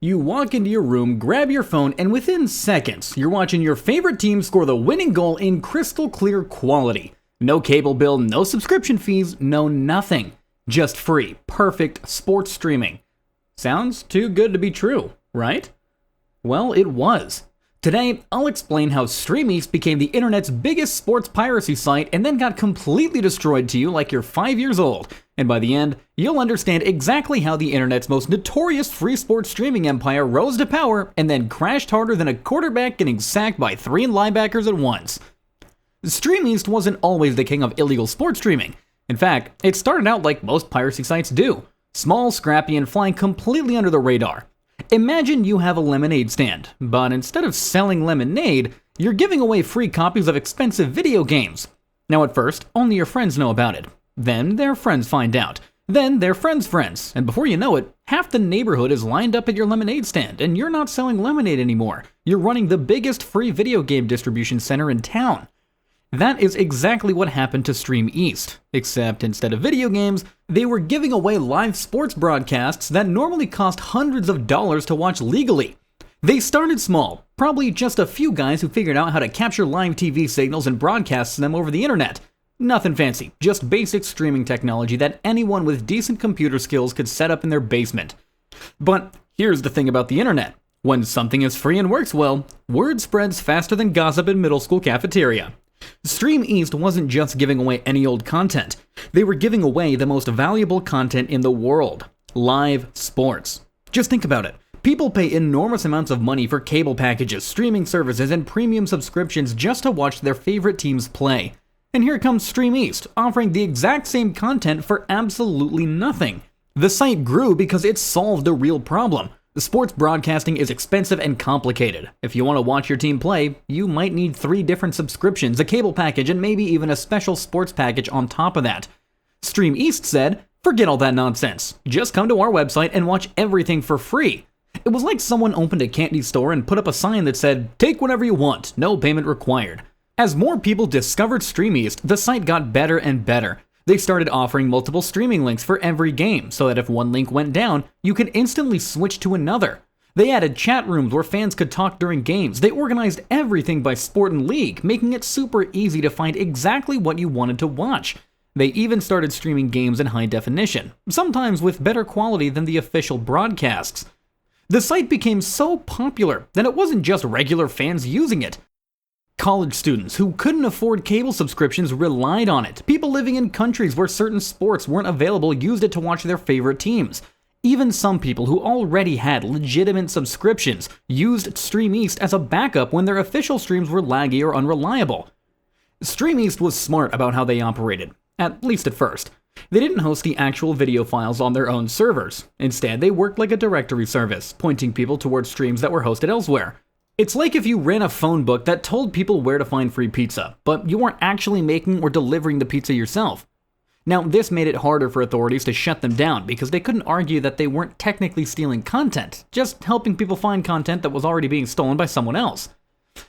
You walk into your room, grab your phone, and within seconds, you're watching your favorite team score the winning goal in crystal clear quality. No cable bill, no subscription fees, no nothing. Just free, perfect sports streaming. Sounds too good to be true, right? Well, it was. Today, I'll explain how StreamEast became the internet's biggest sports piracy site and then got completely destroyed to you like you're 5 years old. And by the end, you'll understand exactly how the internet's most notorious free sports streaming empire rose to power and then crashed harder than a quarterback getting sacked by 3 linebackers at once. StreamEast wasn't always the king of illegal sports streaming. In fact, it started out like most piracy sites do. Small, scrappy, and flying completely under the radar. Imagine you have a lemonade stand, but instead of selling lemonade, you're giving away free copies of expensive video games. Now at first, only your friends know about it. Then their friends find out. Then their friends' friends. And before you know it, half the neighborhood is lined up at your lemonade stand, and you're not selling lemonade anymore. You're running the biggest free video game distribution center in town. That is exactly what happened to StreamEast, except instead of video games, they were giving away live sports broadcasts that normally cost hundreds of dollars to watch legally. They started small, probably just a few guys who figured out how to capture live TV signals and broadcast them over the internet. Nothing fancy, just basic streaming technology that anyone with decent computer skills could set up in their basement. But here's the thing about the internet. When something is free and works well, word spreads faster than gossip in middle school cafeteria. StreamEast wasn't just giving away any old content. They were giving away the most valuable content in the world. Live sports. Just think about it. People pay enormous amounts of money for cable packages, streaming services, and premium subscriptions just to watch their favorite teams play. And here comes StreamEast, offering the exact same content for absolutely nothing. The site grew because it solved a real problem. Sports broadcasting is expensive and complicated. If you want to watch your team play, you might need 3 different subscriptions, a cable package, and maybe even a special sports package on top of that. StreamEast said, forget all that nonsense. Just come to our website and watch everything for free. It was like someone opened a candy store and put up a sign that said, take whatever you want, no payment required. As more people discovered StreamEast, the site got better and better. They started offering multiple streaming links for every game, so that if one link went down, you could instantly switch to another. They added chat rooms where fans could talk during games. They organized everything by sport and league, making it super easy to find exactly what you wanted to watch. They even started streaming games in high definition, sometimes with better quality than the official broadcasts. The site became so popular that it wasn't just regular fans using it. College students who couldn't afford cable subscriptions relied on it. People living in countries where certain sports weren't available used it to watch their favorite teams. Even some people who already had legitimate subscriptions used StreamEast as a backup when their official streams were laggy or unreliable. StreamEast was smart about how they operated, at least at first. They didn't host the actual video files on their own servers. Instead, they worked like a directory service, pointing people towards streams that were hosted elsewhere. It's like if you ran a phone book that told people where to find free pizza, but you weren't actually making or delivering the pizza yourself. Now, this made it harder for authorities to shut them down because they couldn't argue that they weren't technically stealing content, just helping people find content that was already being stolen by someone else.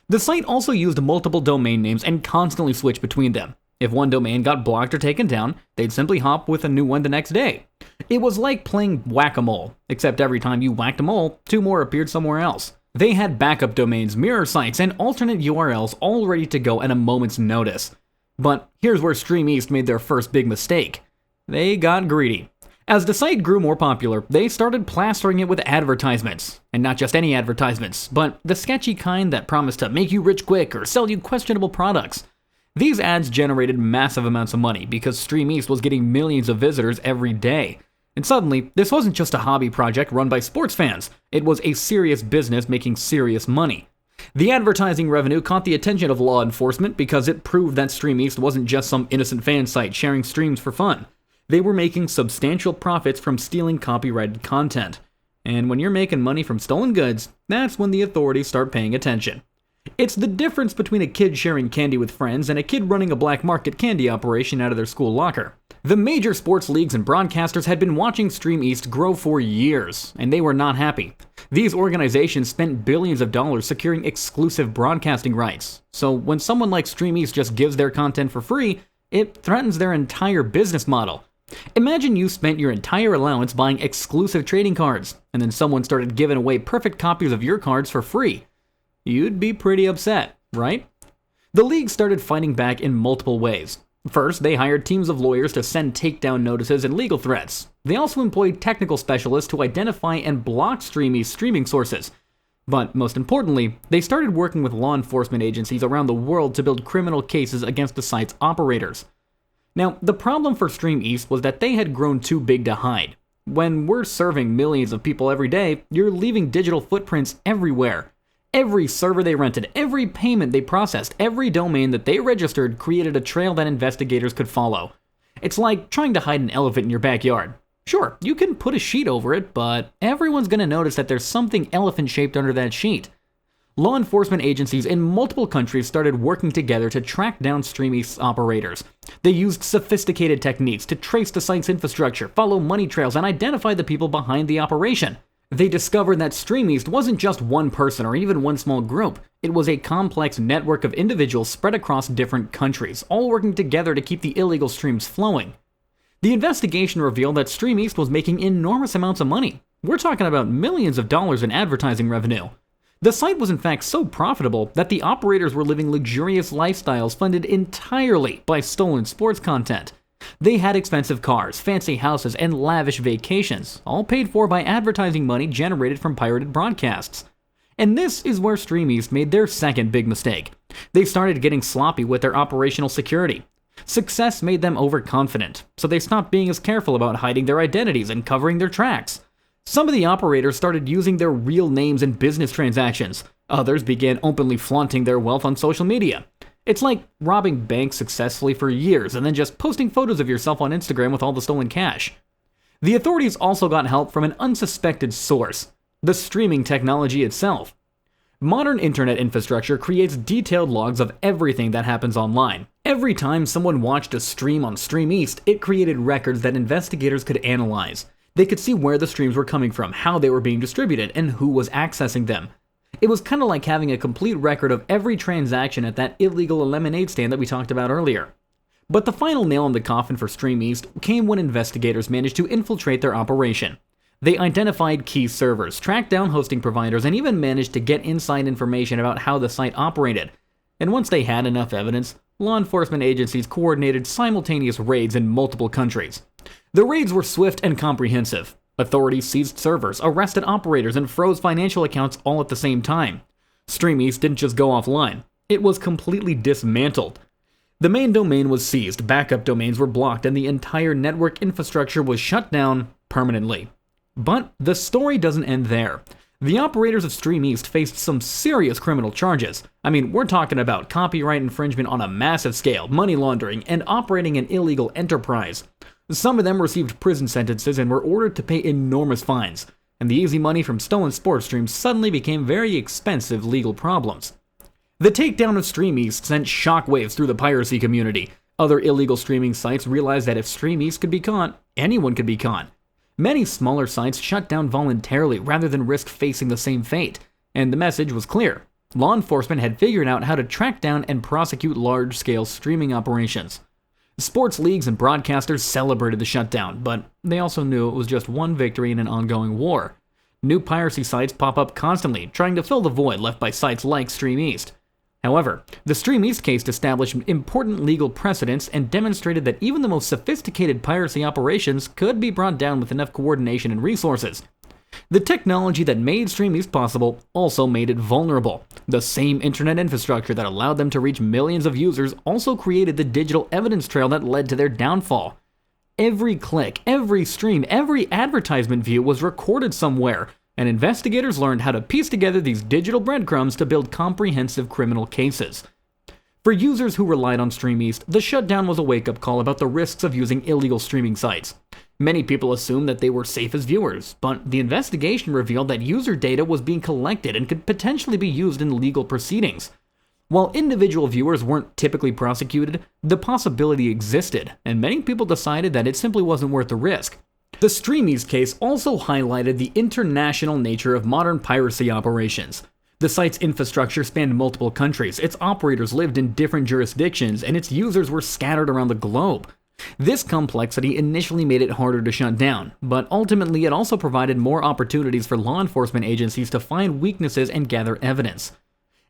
The site also used multiple domain names and constantly switched between them. If one domain got blocked or taken down, they'd simply hop with a new one the next day. It was like playing whack-a-mole, except every time you whacked a mole, 2 more appeared somewhere else. They had backup domains, mirror sites, and alternate URLs all ready to go at a moment's notice. But here's where StreamEast made their first big mistake. They got greedy. As the site grew more popular, they started plastering it with advertisements. And not just any advertisements, but the sketchy kind that promised to make you rich quick or sell you questionable products. These ads generated massive amounts of money because StreamEast was getting millions of visitors every day. And suddenly, this wasn't just a hobby project run by sports fans. It was a serious business making serious money. The advertising revenue caught the attention of law enforcement because it proved that StreamEast wasn't just some innocent fan site sharing streams for fun. They were making substantial profits from stealing copyrighted content. And when you're making money from stolen goods, that's when the authorities start paying attention. It's the difference between a kid sharing candy with friends and a kid running a black market candy operation out of their school locker. The major sports leagues and broadcasters had been watching StreamEast grow for years, and they were not happy. These organizations spent billions of dollars securing exclusive broadcasting rights. So when someone like StreamEast just gives their content for free, it threatens their entire business model. Imagine you spent your entire allowance buying exclusive trading cards, and then someone started giving away perfect copies of your cards for free. You'd be pretty upset, right? The league started fighting back in multiple ways. First, they hired teams of lawyers to send takedown notices and legal threats. They also employed technical specialists to identify and block StreamEast streaming sources. But most importantly, they started working with law enforcement agencies around the world to build criminal cases against the site's operators. Now, the problem for StreamEast was that they had grown too big to hide. When we're serving millions of people every day, you're leaving digital footprints everywhere. Every server they rented, every payment they processed, every domain that they registered created a trail that investigators could follow. It's like trying to hide an elephant in your backyard. Sure, you can put a sheet over it, but everyone's going to notice that there's something elephant-shaped under that sheet. Law enforcement agencies in multiple countries started working together to track down StreamEast's operators. They used sophisticated techniques to trace the site's infrastructure, follow money trails, and identify the people behind the operation. They discovered that StreamEast wasn't just one person or even one small group. It was a complex network of individuals spread across different countries, all working together to keep the illegal streams flowing. The investigation revealed that StreamEast was making enormous amounts of money. We're talking about millions of dollars in advertising revenue. The site was in fact so profitable that the operators were living luxurious lifestyles funded entirely by stolen sports content. They had expensive cars, fancy houses, and lavish vacations, all paid for by advertising money generated from pirated broadcasts. And this is where StreamEast made their second big mistake. They started getting sloppy with their operational security. Success made them overconfident, so they stopped being as careful about hiding their identities and covering their tracks. Some of the operators started using their real names in business transactions. Others began openly flaunting their wealth on social media. It's like robbing banks successfully for years and then just posting photos of yourself on Instagram with all the stolen cash. The authorities also got help from an unsuspected source: the streaming technology itself. Modern internet infrastructure creates detailed logs of everything that happens online. Every time someone watched a stream on StreamEast, it created records that investigators could analyze. They could see where the streams were coming from, how they were being distributed, and who was accessing them. It was kind of like having a complete record of every transaction at that illegal lemonade stand that we talked about earlier. But the final nail in the coffin for StreamEast came when investigators managed to infiltrate their operation. They identified key servers, tracked down hosting providers, and even managed to get inside information about how the site operated. And once they had enough evidence, law enforcement agencies coordinated simultaneous raids in multiple countries. The raids were swift and comprehensive. Authorities seized servers, arrested operators, and froze financial accounts all at the same time. StreamEast didn't just go offline. It was completely dismantled. The main domain was seized, backup domains were blocked, and the entire network infrastructure was shut down permanently. But the story doesn't end there. The operators of StreamEast faced some serious criminal charges. I mean, we're talking about copyright infringement on a massive scale, money laundering, and operating an illegal enterprise. Some of them received prison sentences and were ordered to pay enormous fines, and the easy money from stolen sports streams suddenly became very expensive legal problems. The takedown of StreamEast sent shockwaves through the piracy community. Other illegal streaming sites realized that if StreamEast could be caught, anyone could be caught. Many smaller sites shut down voluntarily rather than risk facing the same fate, and the message was clear. Law enforcement had figured out how to track down and prosecute large-scale streaming operations. Sports leagues and broadcasters celebrated the shutdown, but they also knew it was just one victory in an ongoing war. New piracy sites pop up constantly, trying to fill the void left by sites like StreamEast. However, the StreamEast case established important legal precedents and demonstrated that even the most sophisticated piracy operations could be brought down with enough coordination and resources. The technology that made StreamEast possible also made it vulnerable. The same internet infrastructure that allowed them to reach millions of users also created the digital evidence trail that led to their downfall. Every click, every stream, every advertisement view was recorded somewhere, and investigators learned how to piece together these digital breadcrumbs to build comprehensive criminal cases. For users who relied on StreamEast, the shutdown was a wake-up call about the risks of using illegal streaming sites. Many people assumed that they were safe as viewers, but the investigation revealed that user data was being collected and could potentially be used in legal proceedings. While individual viewers weren't typically prosecuted, the possibility existed, and many people decided that it simply wasn't worth the risk. The StreamEast case also highlighted the international nature of modern piracy operations. The site's infrastructure spanned multiple countries, its operators lived in different jurisdictions, and its users were scattered around the globe. This complexity initially made it harder to shut down, but ultimately it also provided more opportunities for law enforcement agencies to find weaknesses and gather evidence.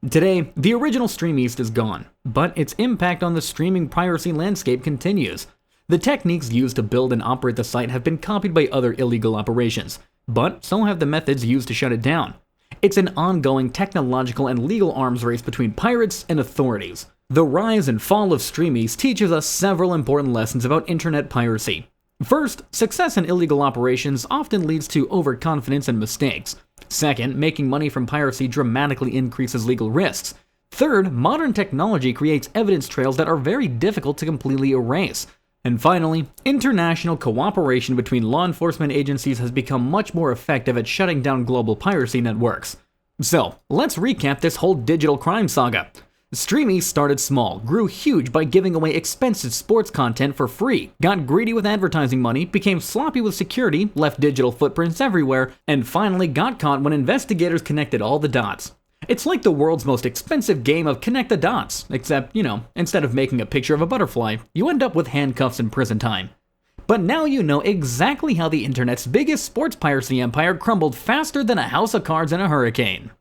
Today, the original StreamEast is gone, but its impact on the streaming piracy landscape continues. The techniques used to build and operate the site have been copied by other illegal operations, but so have the methods used to shut it down. It's an ongoing technological and legal arms race between pirates and authorities. The rise and fall of StreamEast teaches us several important lessons about internet piracy. First, success in illegal operations often leads to overconfidence and mistakes. Second, making money from piracy dramatically increases legal risks. Third, modern technology creates evidence trails that are very difficult to completely erase. And finally, international cooperation between law enforcement agencies has become much more effective at shutting down global piracy networks. So, let's recap this whole digital crime saga. StreamEast started small, grew huge by giving away expensive sports content for free, got greedy with advertising money, became sloppy with security, left digital footprints everywhere, and finally got caught when investigators connected all the dots. It's like the world's most expensive game of connect the dots, except, instead of making a picture of a butterfly, you end up with handcuffs and prison time. But now you know exactly how the internet's biggest sports piracy empire crumbled faster than a house of cards in a hurricane.